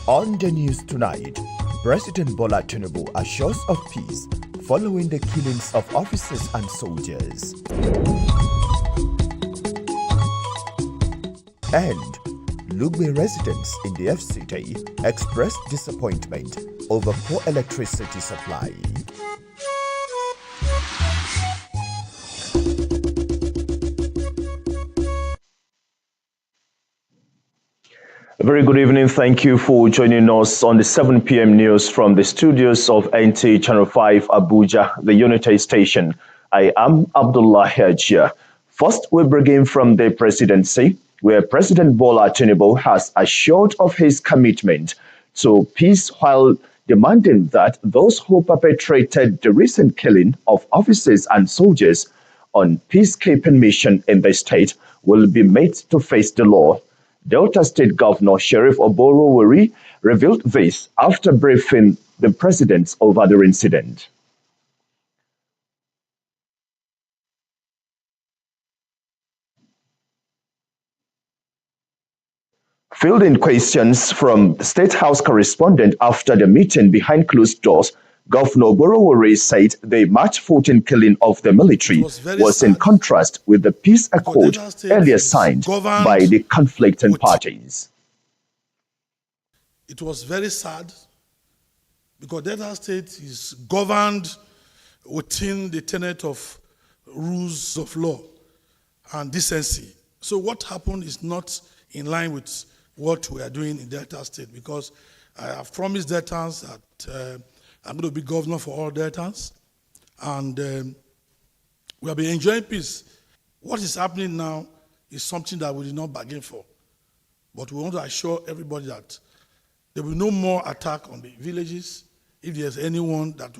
On the news tonight, President Bola Tinubu assures of peace following the killings of officers and soldiers. And Lugbe residents in the FCT expressed disappointment over poor electricity supply. A very good evening. Thank you for joining us on the 7 p.m. news from the studios of NT Channel 5 Abuja, the Unity station. I am Abdullah Hajia. First, we begin from the presidency, where President Bola Tinubu has assured of his commitment to peace while demanding that those who perpetrated the recent killing of officers and soldiers on peacekeeping mission in the state will be made to face the law. Delta State Governor Sheriff Oborowori revealed this after briefing the president over the incident. Fielding questions from the State House correspondent after the meeting behind closed doors, Governor Oborowori said the March 14 killing of the military was in contrast with the peace accord earlier signed by the conflicting parties. It was very sad because Delta State is governed within the tenet of rules of law and decency. So what happened is not in line with what we are doing in Delta State, because I have promised Deltans that I'm going to be governor for all Deltans, and we have been enjoying peace. What is happening now is something that we did not bargain for, but we want to assure everybody that there will be no more attack on the villages. If there's anyone that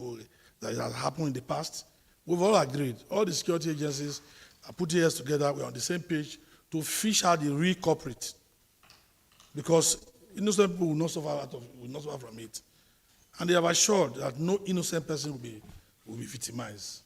has happened in the past, we've all agreed. All the security agencies are putting heads together. We're on the same page to fish out the real culprit, because innocent people will not suffer from it. And they have assured that no innocent person will be victimized.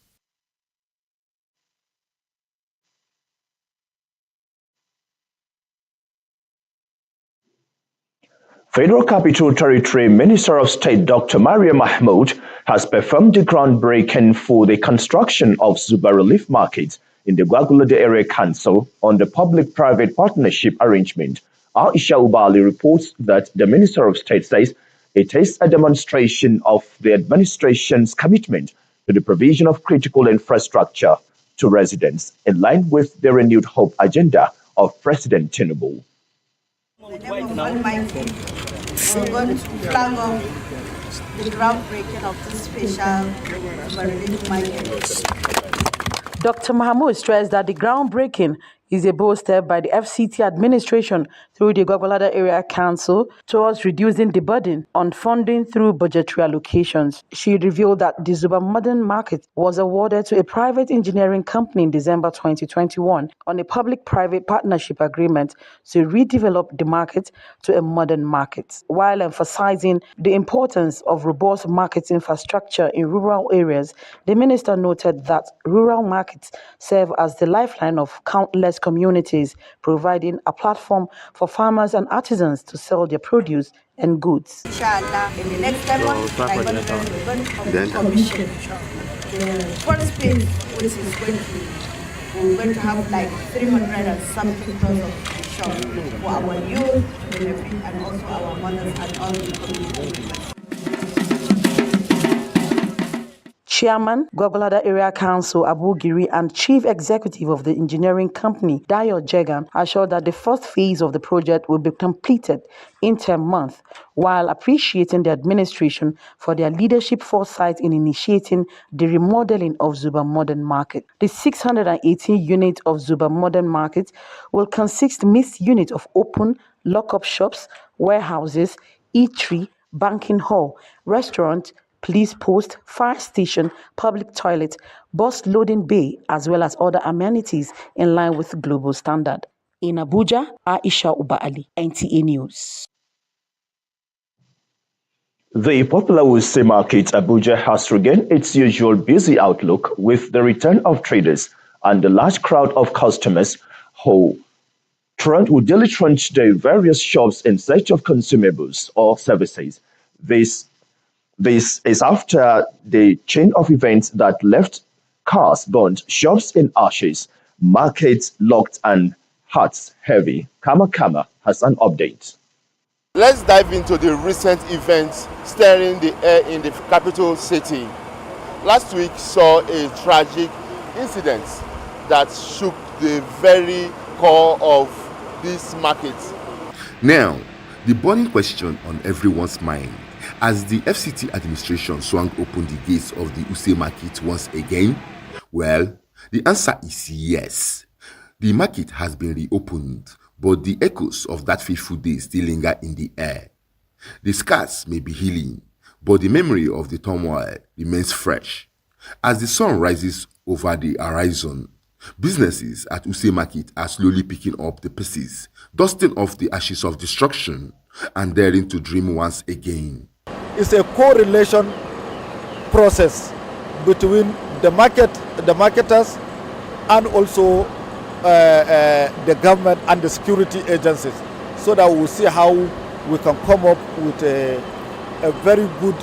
Federal Capital Territory Minister of State Dr. Maria Mahmoud has performed the groundbreaking for the construction of Zuba Relief Market in the Gwagwalada Area Council on the public-private partnership arrangement. Aisha Ubali reports that the Minister of State says it is a demonstration of the administration's commitment to the provision of critical infrastructure to residents in line with the renewed hope agenda of President Tinubu. In the name of Almighty, we're going to flag off the groundbreaking of this special relief market. Dr. Mahmoud stressed that the groundbreaking is a bold step by the FCT administration through the Gwagwalada Area Council towards reducing the burden on funding through budgetary allocations. She revealed that the Zuba Modern Market was awarded to a private engineering company in December 2021 on a public-private partnership agreement to redevelop the market to a modern market, while emphasizing the importance of robust market infrastructure in rural areas. The minister noted that rural markets serve as the lifeline of countless communities, providing a platform for farmers and artisans to sell their produce and goods. Inshallah, in the next 10 months, we're going to commission the first phase, which is we're going to have like 300 and something tons of shop for our youth to benefit, and also our mothers and all the community. Chairman, Gwagwalada Area Council Abu Giri, and Chief Executive of the engineering company, Dayo Jegan, assured that the first phase of the project will be completed in 10 months, while appreciating the administration for their leadership foresight in initiating the remodeling of Zuba Modern Market. The 618 units of Zuba Modern Market will consist mixed units of open, lock-up shops, warehouses, eatery, banking hall, restaurant, police post, fire station, public toilet, bus loading bay, as well as other amenities in line with global standard. In Abuja, Aisha Ubali, NTA News. The popular Wuse Market, Abuja, has regained its usual busy outlook with the return of traders and the large crowd of customers who would daily trudge the various shops in search of consumables or services. This is after the chain of events that left cars burned, shops in ashes, markets locked, and hearts heavy. Kama has an update. Let's dive into the recent events stirring the air in the capital city. Last week saw a tragic incident that shook the very core of this market. Now, the burning question on everyone's mind as the FCT administration swung open the gates of the Wuse market once again? Well, the answer is yes. The market has been reopened, but the echoes of that fateful day still linger in the air. The scars may be healing, but the memory of the turmoil remains fresh. As the sun rises over the horizon, businesses at Wuse market are slowly picking up the pieces, dusting off the ashes of destruction, and daring to dream once again. It's a correlation process between the marketers, and also the government and the security agencies, so that we'll see how we can come up with a very good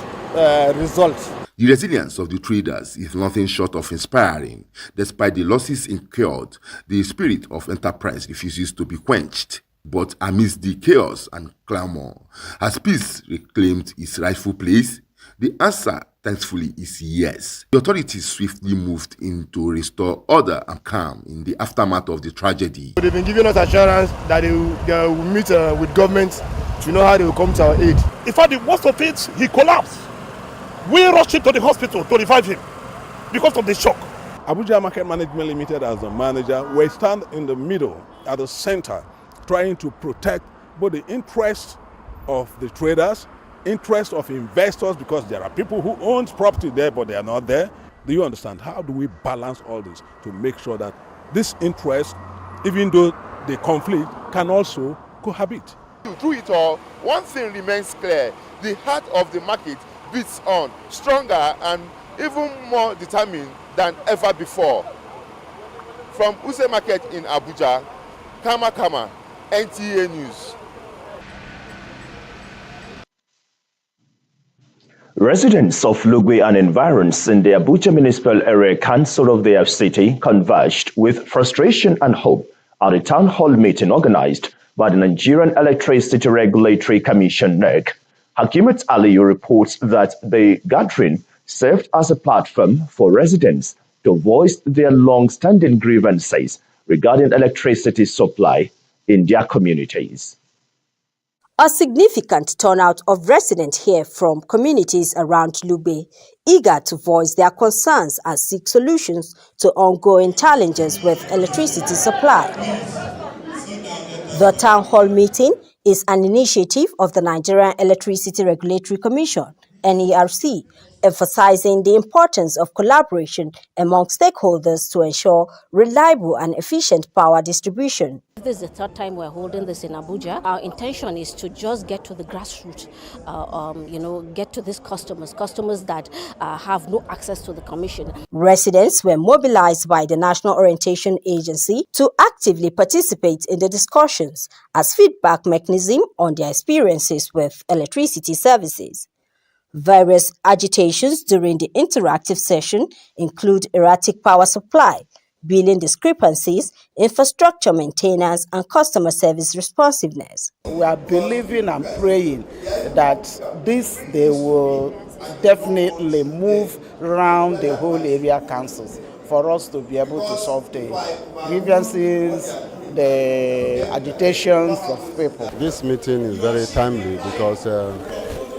result. The resilience of the traders is nothing short of inspiring. Despite the losses incurred, the spirit of enterprise refuses to be quenched. But amidst the chaos and clamor, has peace reclaimed its rightful place? The answer, thankfully, is yes. The authorities swiftly moved in to restore order and calm in the aftermath of the tragedy. They've been giving us assurance that they will meet with government to know how they will come to our aid. In fact, the worst of it, he collapsed. We rushed him to the hospital to revive him because of the shock. Abuja Market Management Limited, as the manager, we stand in the middle, at the center, trying to protect both the interest of the traders, interest of investors, because there are people who own property there but they are not there. Do you understand? How do we balance all this to make sure that this interest, even though they conflict, can also cohabit? Through it all, one thing remains clear: the heart of the market beats on, stronger and even more determined than ever before. From Wuse Market in Abuja, Kama, NTA News. Residents of Lugbe and environs in the Abuja Municipal Area Council of the FCT converged with frustration and hope at a town hall meeting organized by the Nigerian Electricity Regulatory Commission (NERC). Hakimat Aliyu reports that the gathering served as a platform for residents to voice their long-standing grievances regarding electricity supply in their communities. A significant turnout of residents here from communities around Lugbe, eager to voice their concerns and seek solutions to ongoing challenges with electricity supply. The town hall meeting is an initiative of the Nigerian Electricity Regulatory Commission, NERC, emphasizing the importance of collaboration among stakeholders to ensure reliable and efficient power distribution. This is the third time we're holding this in Abuja. Our intention is to just get to the grassroots, get to these customers that have no access to the commission. Residents were mobilized by the National Orientation Agency to actively participate in the discussions as feedback mechanism on their experiences with electricity services. Various agitations during the interactive session include erratic power supply, billing discrepancies, infrastructure maintenance, and customer service responsiveness. We are believing and praying that they will definitely move around the whole area councils for us to be able to solve the grievances, the agitations of people. This meeting is very timely because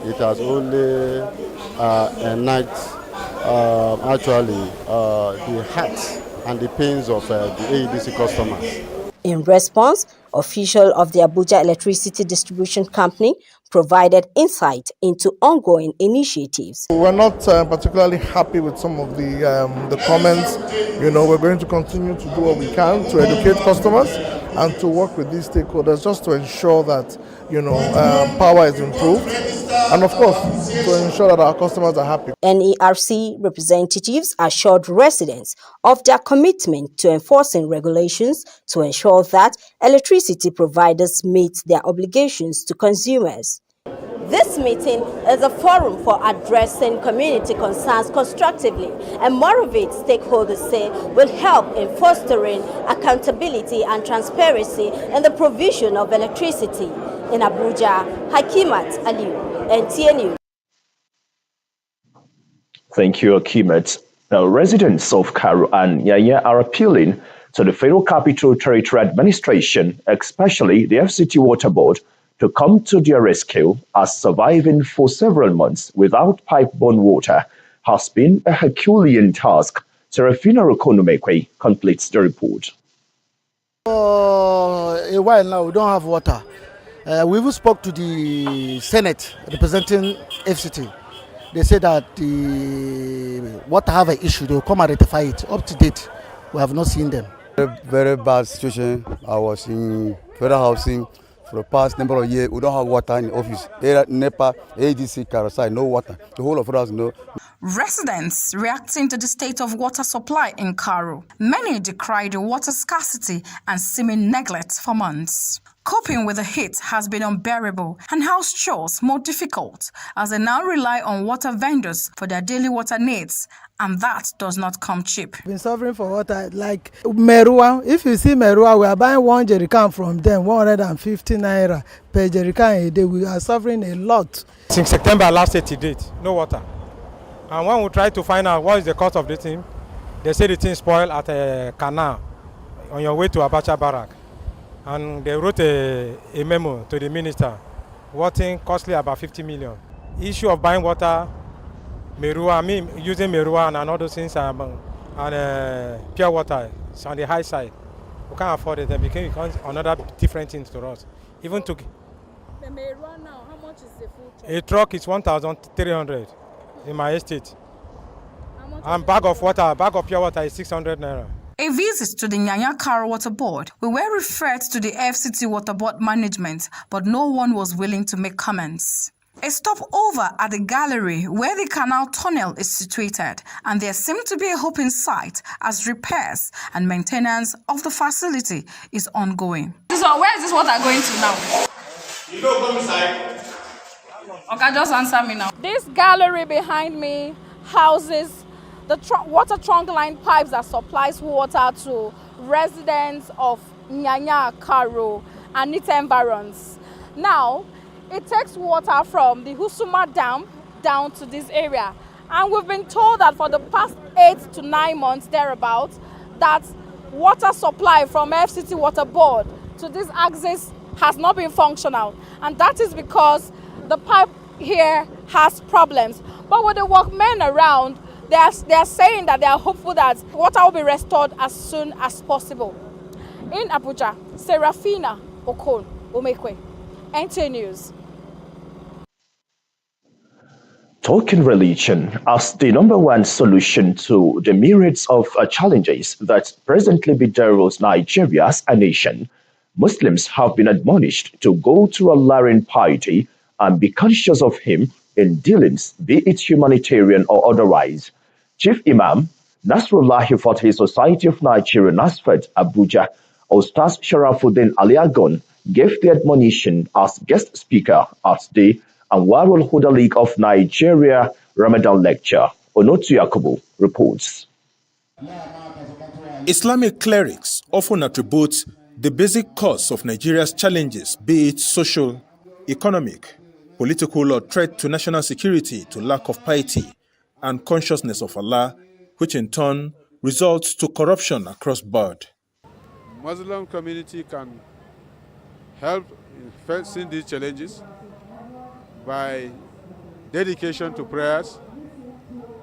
it has only ignited the hearts and the pains of the AEDC customers. In response, official of the Abuja Electricity Distribution Company provided insight into ongoing initiatives. We're not particularly happy with some of the comments. We're going to continue to do what we can to educate customers and to work with these stakeholders just to ensure that, power is improved, and of course, to ensure that our customers are happy. NERC representatives assured residents of their commitment to enforcing regulations to ensure that electricity providers meet their obligations to consumers. This meeting is a forum for addressing community concerns constructively, and more of it, stakeholders say, will help in fostering accountability and transparency in the provision of electricity. In Abuja, Hakimat Aliu, NTA News. Thank you, Hakimat. Now, residents of Karu and Nyanya are appealing to the Federal Capital Territory Administration, especially the FCT Water Board, to come to their rescue, as surviving for several months without pipe-borne water has been a Herculean task. Serafina Rokonomekwe completes the report. A while now, we don't have water. We even spoke to the Senate representing FCT. They said that the water have an issue. They will come and rectify it. Up to date, we have not seen them. Very bad situation. I was in federal housing for the past number of years. We don't have water in the office. NEPA, ADC, Karasai, no water. The whole of us, no. Residents reacting to the state of water supply in Karu. Many decry the water scarcity and seeming neglect for months. Coping with the heat has been unbearable and house chores more difficult as they now rely on water vendors for their daily water needs, and that does not come cheap. Been suffering for water like Merua. If you see Merua, we are buying 1 jerrycan from them, 150 naira per jerrycan a day. We are suffering a lot. Since September last year to date, no water. And when we try to find out what is the cause of the thing, they say the thing spoiled at a canal on your way to Abacha Barrack. And they wrote a memo to the minister, worth costly about 50 million. Issue of buying water, Merua, using Merua and other things, and pure water, it's on the high side. We can't afford it. It becomes another different thing to us. Even to the Merua now, how much is the full truck? A truck is 1,300 in my estate. And bag of pure water is 600 naira. A visit to the Nyanya Karu Water Board, we were referred to the FCT Water Board management, but no one was willing to make comments. A stopover at the gallery where the canal tunnel is situated, and there seemed to be a hope in sight as repairs and maintenance of the facility is ongoing. So where is this water going to now? You don't come inside. Okay, just answer me now. This gallery behind me houses the water trunk line pipes that supplies water to residents of Nyanya, Karu, and its environs. Now, it takes water from the Husuma Dam down to this area. And we've been told that for the past 8 to 9 months, thereabouts, that water supply from FCT Water Board to this axis has not been functional. And that is because the pipe here has problems. But with the workmen around, they are saying that they are hopeful that water will be restored as soon as possible. In Abuja, Serafina Omekwe, NTA News. Talking religion as the number one solution to the myriads of challenges that presently bedevils Nigeria as a nation, Muslims have been admonished to go to Allah in piety and be conscious of Him in dealings, be it humanitarian or otherwise. Chief Imam, Nasrullahi Fatih Society of Nigeria, Nasfat, Abuja, Ustaz Sharafuddin Aliagon, gave the admonition as guest speaker at the Anwarul Huda League of Nigeria Ramadan lecture. Onotu Yakubu reports. Islamic clerics often attribute the basic cause of Nigeria's challenges, be it social, economic, political, or threat to national security, to lack of piety and consciousness of Allah, which in turn results to corruption across board. Muslim community can help in facing these challenges by dedication to prayers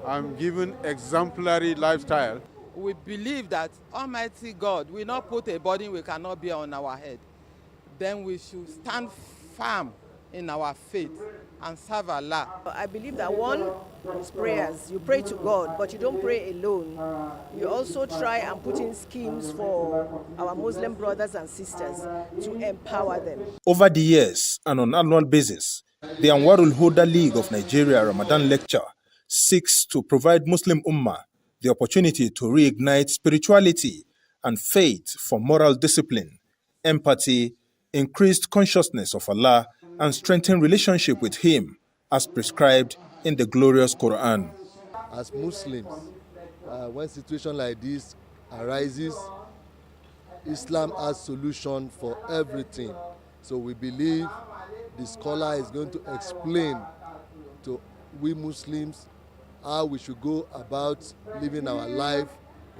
and giving exemplary lifestyle. We believe that Almighty God will not put a burden we cannot bear on our head. Then we should stand firm in our faith and serve Allah. I believe that one is prayers. You pray to God, but you don't pray alone. You also try and put in schemes for our Muslim brothers and sisters to empower them. Over the years and on an annual basis, the Anwarul Huda League of Nigeria Ramadan Lecture seeks to provide Muslim Ummah the opportunity to reignite spirituality and faith for moral discipline, empathy, increased consciousness of Allah, and strengthen relationship with Him as prescribed in the glorious Quran. As Muslims, when situation like this arises, Islam has solution for everything. So we believe the scholar is going to explain to we Muslims how we should go about living our life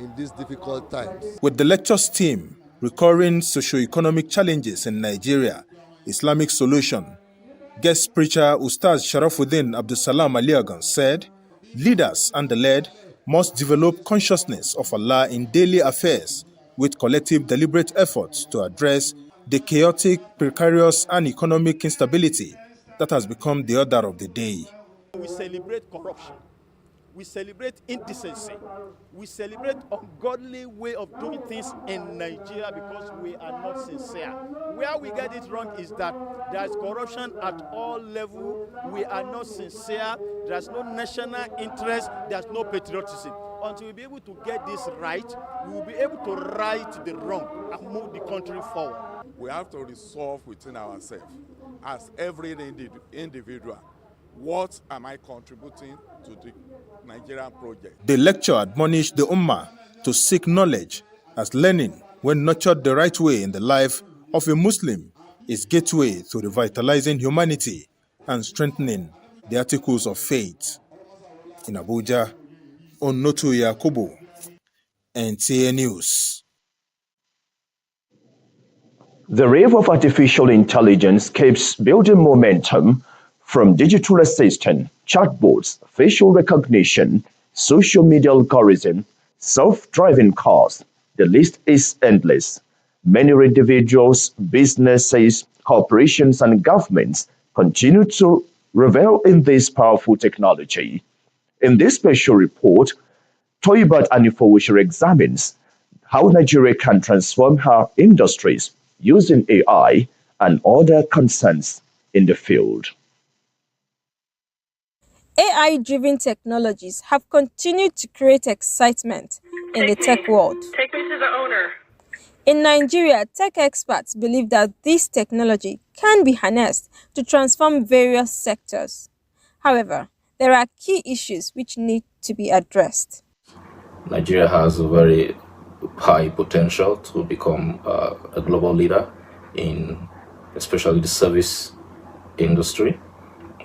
in these difficult times. With the lecture's theme, Recurring Socio-Economic Challenges in Nigeria, Islamic Solution, guest preacher Ustaz Sharafuddin Abdusalam Aliagan said, leaders and the led must develop consciousness of Allah in daily affairs with collective deliberate efforts to address the chaotic, precarious and economic instability that has become the order of the day. We celebrate corruption. We celebrate indecency. We celebrate ungodly way of doing things in Nigeria because we are not sincere. Where we get it wrong is that there is corruption at all levels. We are not sincere. There's no national interest. There's no patriotism. Until we be able to get this right, we will be able to right the wrong and move the country forward. We have to resolve within ourselves as every individual. What am I contributing to the Nigerian project? The lecture admonished the Ummah to seek knowledge, as learning, when nurtured the right way in the life of a Muslim, is gateway to revitalizing humanity and strengthening the articles of faith. In Abuja, Onotu Yakubu, NTA News. The wave of artificial intelligence keeps building momentum. From digital assistant, chatbots, facial recognition, social media algorithm, self-driving cars, the list is endless. Many individuals, businesses, corporations, and governments continue to revel in this powerful technology. In this special report, Toibat Anifowoshere examines how Nigeria can transform her industries using AI and other concerns in the field. AI-driven technologies have continued to create excitement in the tech world. Take me to the owner. In Nigeria, tech experts believe that this technology can be harnessed to transform various sectors. However, there are key issues which need to be addressed. Nigeria has a very high potential to become a global leader in especially the service industry,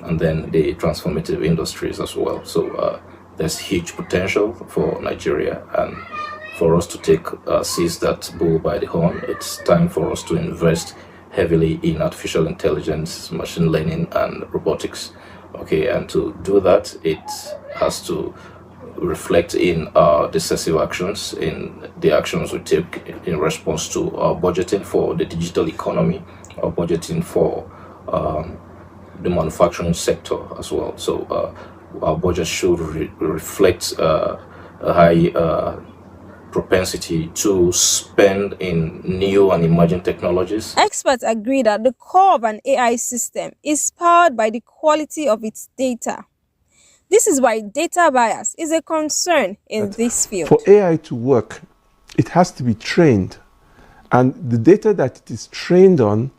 and then the transformative industries as well. So there's huge potential for Nigeria, and for us to seize that bull by the horn, it's time for us to invest heavily in artificial intelligence, machine learning, and robotics. Okay, and to do that, it has to reflect in our decisive actions, in the actions we take in response to our budgeting for the digital economy, our budgeting for the manufacturing sector as well. So our budget should reflect a high propensity to spend in new and emerging technologies. Experts agree that the core of an AI system is powered by the quality of its data. This is why data bias is a concern in this field. For AI to work, it has to be trained. And the data that it is trained on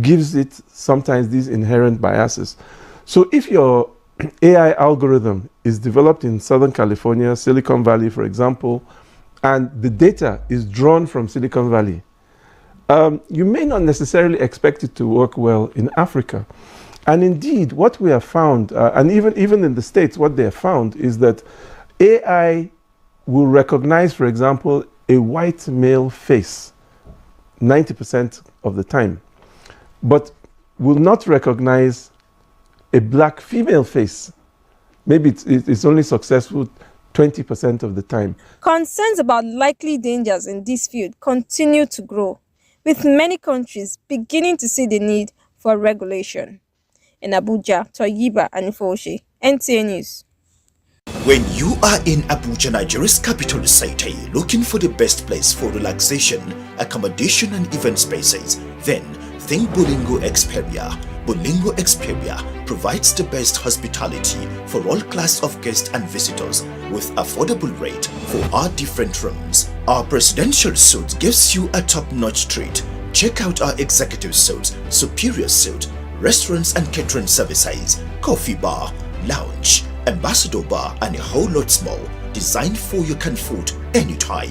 gives it sometimes these inherent biases. So if your AI algorithm is developed in Southern California, Silicon Valley, for example, and the data is drawn from Silicon Valley, you may not necessarily expect it to work well in Africa. And indeed, what we have found, and even in the States, what they have found is that AI will recognize, for example, a white male face 90% of the time, but will not recognize a black female face. Maybe it's only successful 20% of the time. Concerns about likely dangers in this field continue to grow, with many countries beginning to see the need for regulation. In Abuja, Toyiba Anifoshi, NTA News. When you are in Abuja, Nigeria's capital city, looking for the best place for relaxation, accommodation and event spaces, then think Bolingo Experia. Bolingo Experia provides the best hospitality for all class of guests and visitors with affordable rate for our different rooms. Our presidential suite gives you a top-notch treat. Check out our executive suite, superior suite, restaurants and catering services, coffee bar, lounge, ambassador bar and a whole lot more, designed for your comfort anytime.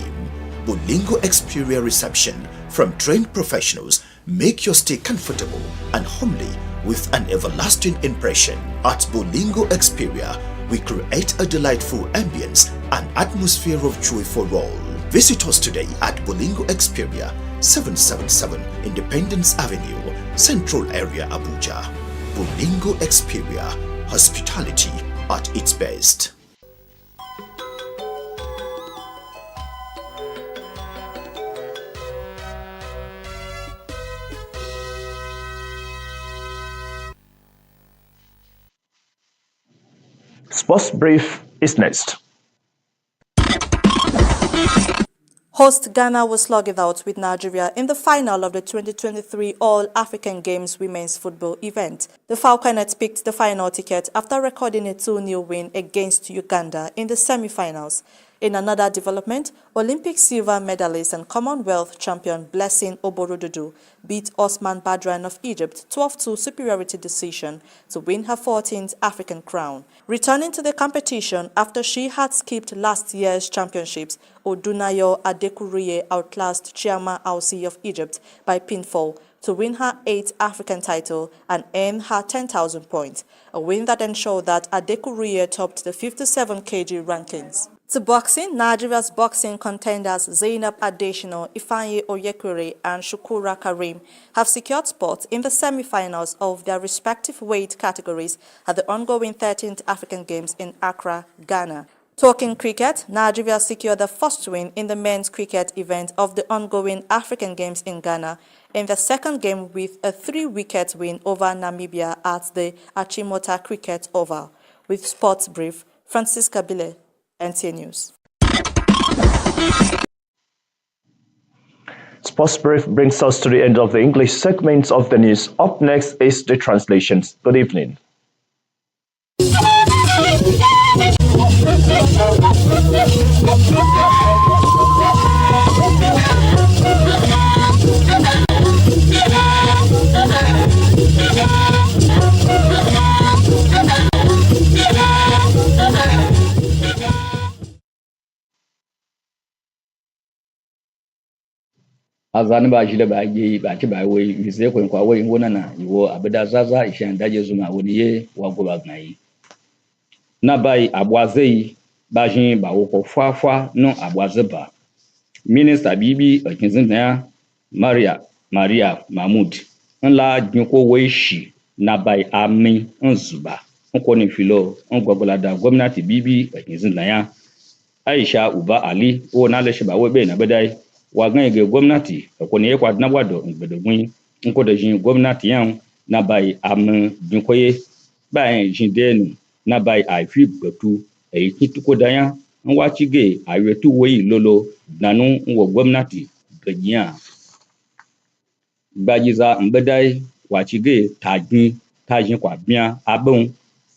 Bolingo Experia reception from trained professionals make your stay comfortable and homely with an everlasting impression. At Bolingo Experia, we create a delightful ambience and atmosphere of joy for all. Visit us today at Bolingo Experia, 777 Independence Avenue, Central Area, Abuja. Bolingo Experia, hospitality at its best. Sports Brief is next. Host Ghana will slug it out with Nigeria in the final of the 2023 All-African Games Women's Football event. The Falconets picked the final ticket after recording a 2-0 win against Uganda in the semi-finals. In another development, Olympic silver medalist and Commonwealth champion Blessing Oborodudu beat Osman Badran of Egypt 12-2 superiority decision to win her 14th African crown. Returning to the competition after she had skipped last year's championships, Odunayo Adekuriye outclassed Chiama Aussi of Egypt by pinfall to win her 8th African title and earn her 10,000 points, a win that ensured that Adekuriye topped the 57 kg rankings. To boxing, Nigeria's boxing contenders Zainab Adesina, Ifeanyi Oyekwere and Shukura Karim have secured spots in the semi-finals of their respective weight categories at the ongoing 13th African Games in Accra, Ghana. Talking cricket, Nigeria secured the first win in the men's cricket event of the ongoing African Games in Ghana in the second game with a 3-wicket win over Namibia at the Achimota Cricket Oval. With Sports Brief, Francisca Bile, NTA News. Sports Brief brings us to the end of the English segment of the news. Up next is the translations. Good evening. azani ba jile ba ye ba ti ba we mise ko kwa we ngona na iwo abeda zaza ishandaje zuma woniye wa go ba gnan na bai abwaze ba jin ba wo ko fafa no abwaze ba minister bibi akinzin na Maria Mahmoud nla jin ko we shi na bai amin nzuba nko ni filo ngwagolada gwamnati bibi akinzin na Aisha Uba Ali o na le shi ba we be na bedai wa gan gwamnati ko ne kwa na wado ngbedogun nko de jin gwamnati yan na bai am dinkoye bai jin denu na bai afi gbetu e kituko dayan nwa chige ayetu we lolo nanu nwo gwamnati gajiya gbajiza mbedai wa chige tajin kwa bian abun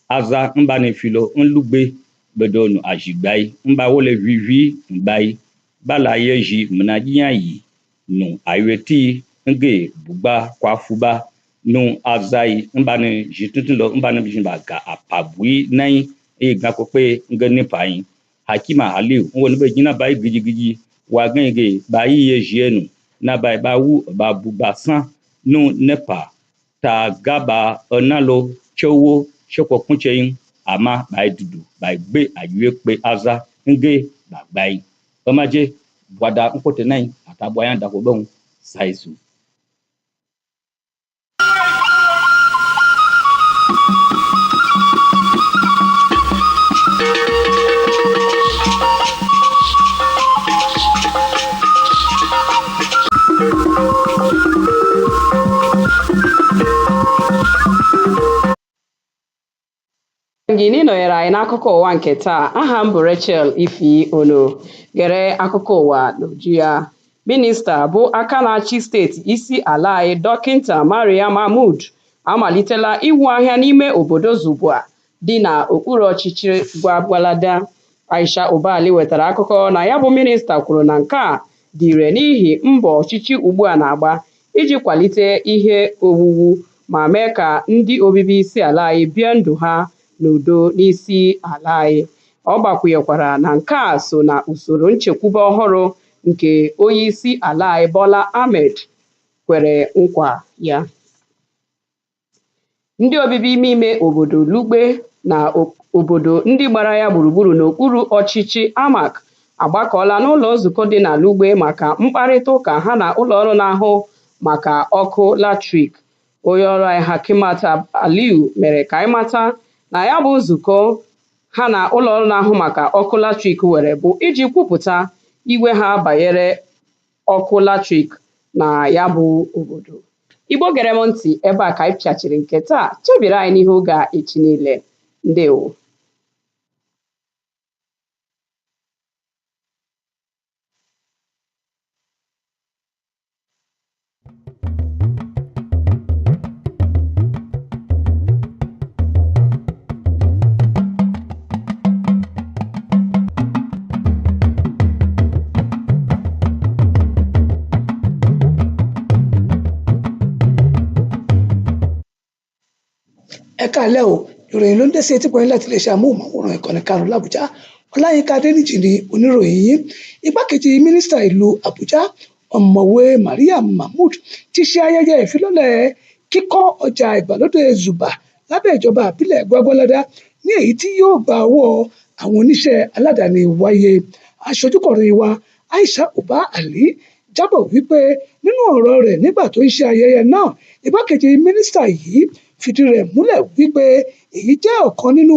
aza mbani filo nlugbe bedonu ajigbai mba wole vivi mbai bala yeji mnajiya yi nu ayeti nge bugba kwa fuba nu azai mbani jitutulo mbani bijimba ga apabui nai e ga ko pe nge nipai Hakima Ali won be jina bai gijigiji wa genge bai yeji enu na bai bawu ba bubasan nu nepa ta gaba onalo chowo choko kuncheyin ama bai dudu bai gbe ayiwe pe aza nge bai omaje wada nkote nai ataboyan da ko bon saisu gị n'ịnọnyere anyị n'akụkọ ụwa nke taa. Aha m bụ Rachel Ifi Ono. Gere akụkọ ụwa n'uju ya. Minista bụ aka na-achị steeti isi ala anyị Dọkịta Maria Mahmood amalitela iwu ahịa n'ime obodo Zubua dị na okpuru ọchịchị Gwagwalada. Aisha Ubali wetara akụkọ na ya bụ minista kwuru na nke a dị ire n'ihi mbọ ọchịchị ugbu a na-agba iji kwalite ihe owuwu ma mee ka ndị obibi isi ala anyị bie ndụ ha n'udo n'isi ala anyị. Ọ gbakwunyekwara na nke a so na usoro nchekwube ọhụrụ nke onye isi ala anyị Bola Ahmed kwere nkwa ya. Ndị obibi ime obodo Lugbe na obodo ndị gbara ya gburugburu n'okpuru ọchịchị Amak agbakọọla n'ụlọ nzukọ dị na Lugbe maka mkparịta ụka ha na ụlọọrụ na-ahụ maka ọkụ latrik. Onye ọrụ anyị Hakimat Aliu mere ka anyị mata na ya bụ nzukọ ha na ụlọọrụ na-ahụ maka ọkụ latrik were bụ iji kwupụta iwe ha banyere ọkụ latrik na ya bụ obodo. Igbo gere m ntị ebe a ka anyị pịachiri nke taa. Chebiri anyị n'ihe oge a echi niile. Ndewo. Ẹ káalẹ́ o, ìròyìn ló ń dé sí etí pọ̀yìn láti iléeṣẹ́ amóhùnmáwòrán ìkànnì karùn-ún l'Àbújá. Ọláyínká Adéníjì ni oníròyìn. Igbákejì mínísítà ìlú Àbújá ọ̀mọ̀wé Mariam Mahmood ti ṣe ayẹyẹ ìfilọ́lẹ̀ kíkọ́ ọjà ìgbàlódé Zuba lábẹ́ ìjọba ìbílẹ̀ Gwagwalada ní èyí tí yóò gba ọwọ́ àwọn oníṣẹ́ aládàáni wáyé. Aṣojúkọ̀ròyìn wa Aisha Ubali jábọ̀ wípé nínú ọ̀rọ̀ rẹ̀ nígbà tó ń ṣe ayẹyẹ náà, igbákejì mínísítà yìí fìdí rẹ̀ múlẹ̀ wípé èyí jẹ́ ọ̀kan nínú